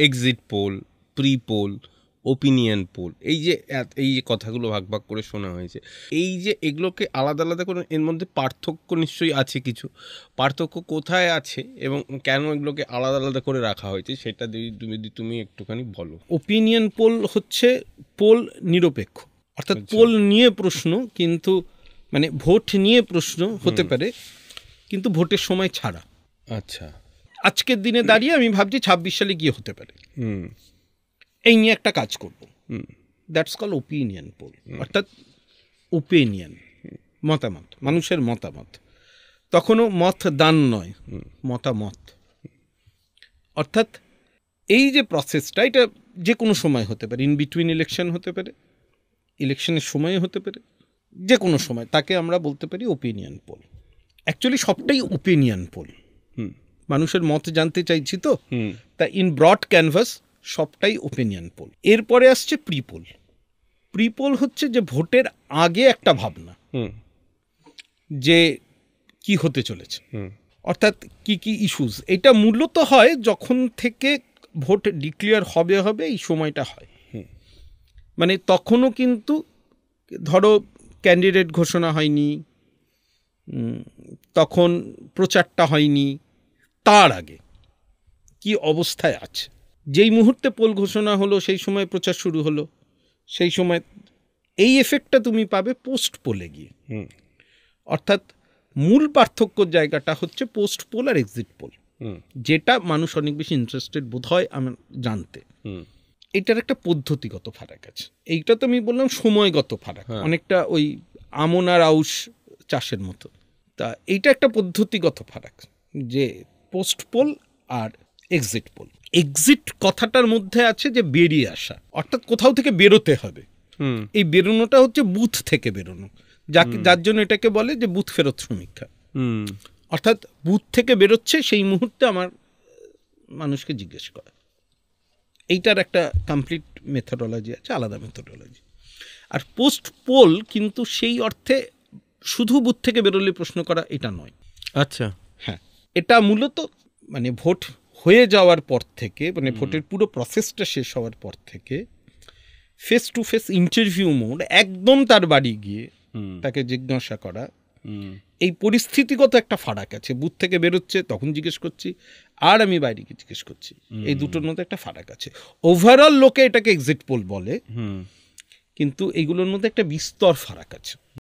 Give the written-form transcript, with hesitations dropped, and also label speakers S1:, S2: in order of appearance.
S1: Exit poll, pre poll, opinion poll, এই যে কথাগুলো ভাগ ভাগ করে শোনা হয়েছে, এই যে এগুলোকে আলাদা আলাদা করে এর মধ্যে পার্থক্য নিশ্চয়ই আছে, কিছু পার্থক্য কোথায় আছে এবং কেন এগুলোকে আলাদা আলাদা করে রাখা হয়েছে সেটা তুমি একটুখানি বলো।
S2: ওপিনিয়ন পোল হচ্ছে পোল নিরপেক্ষ, অর্থাৎ পোল নিয়ে প্রশ্ন, কিন্তু মানে ভোট নিয়ে প্রশ্ন হতে পারে কিন্তু ভোটের সময় ছাড়া।
S1: আচ্ছা,
S2: আজকের দিনে দাঁড়িয়ে আমি ভাবছি 26 সালে গিয়ে হতে পারে, এই নিয়ে একটা কাজ করব, দ্যাটস কল ওপিনিয়ন পোল, অর্থাৎ ওপিনিয়ন, মতামত, মানুষের মতামত, তখনও মত দান নয়, মতামত। অর্থাৎ এই যে প্রসেসটা, এটা যে কোনো সময় হতে পারে, ইন বিটুইন ইলেকশন হতে পারে, ইলেকশনের সময় হতে পারে, যে কোনো সময়, তাকে আমরা বলতে পারি ওপিনিয়ন পোল। অ্যাকচুয়ালি সবটাই ওপিনিয়ন পোল, মানুষের মত জানতে চাইছি তো, তা ইন ব্রড ক্যানভাস সবটাই ওপিনিয়ন পোল। এরপরে আসছে প্রিপোল। প্রিপোল হচ্ছে যে ভোটের আগে একটা ভাবনা যে কি হতে চলেছে, অর্থাৎ কি কি ইস্যুস, এটা মূলত হয় যখন থেকে ভোট ডিক্লেয়ার হবে এই সময়টা হয়। মানে তখনও কিন্তু ধরো ক্যান্ডিডেট ঘোষণা হয়নি, তখন প্রচারটা হয়নি, তার আগে কি অবস্থায় আছে, যেই মুহূর্তে পোল ঘোষণা হলো সেই সময় প্রচার শুরু হলো, সেই সময় এই এফেক্টটা তুমি পাবে পোস্ট পোলে গিয়ে। অর্থাৎ মূল পার্থক্যর জায়গাটা হচ্ছে পোস্ট পোল আর এক্সিট পোল, যেটা মানুষ অনেক বেশি ইন্টারেস্টেড বোধ হয় আমার জানতে। এটার একটা পদ্ধতিগত ফারাক আছে, এইটা তো আমি বললাম সময়গত ফারাক, অনেকটা ওই আমন আর আউশ চাষের মতো। তা এইটা একটা পদ্ধতিগত ফারাক, যে পোস্ট পোল আর এক্সিট পোল। এক্সিট কথাটার মধ্যে আছে যে বেরিয়ে আসা, অর্থাৎ কোথাও থেকে বেরোতে হবে, এই বেরোনোটা হচ্ছে বুথ থেকে বেরোনো, যার জন্য এটাকে বলে যে বুথ ফেরত সমীক্ষা। অর্থাৎ বুথ থেকে বেরোচ্ছে সেই মুহূর্তে আমার মানুষকে জিজ্ঞেস করা, এইটার একটা কমপ্লিট মেথোডোলজি আছে, আলাদা মেথোডোলজি। আর পোস্ট পোল কিন্তু সেই অর্থে শুধু বুথ থেকে বেরোলে প্রশ্ন করা এটা নয়।
S1: আচ্ছা,
S2: হ্যাঁ, এটা মূলত মানে ভোট হয়ে যাওয়ার পর থেকে, মানে ভোটের পুরো প্রসেসটা শেষ হওয়ার পর থেকে face to face interview mode, একদম তার বাড়ি গিয়ে তাকে জিজ্ঞাসা করা, এই পরিস্থিতিগত একটা ফারাক আছে। বুথ থেকে বেরোচ্ছে তখন জিজ্ঞেস করছি, আর আমি বাইরে গিয়ে জিজ্ঞেস করছি, এই দুটোর মধ্যে একটা ফারাক আছে। ওভারঅল লোকে এটাকে এক্সিট পোল বলে, কিন্তু এইগুলোর মধ্যে একটা বিস্তর ফারাক আছে।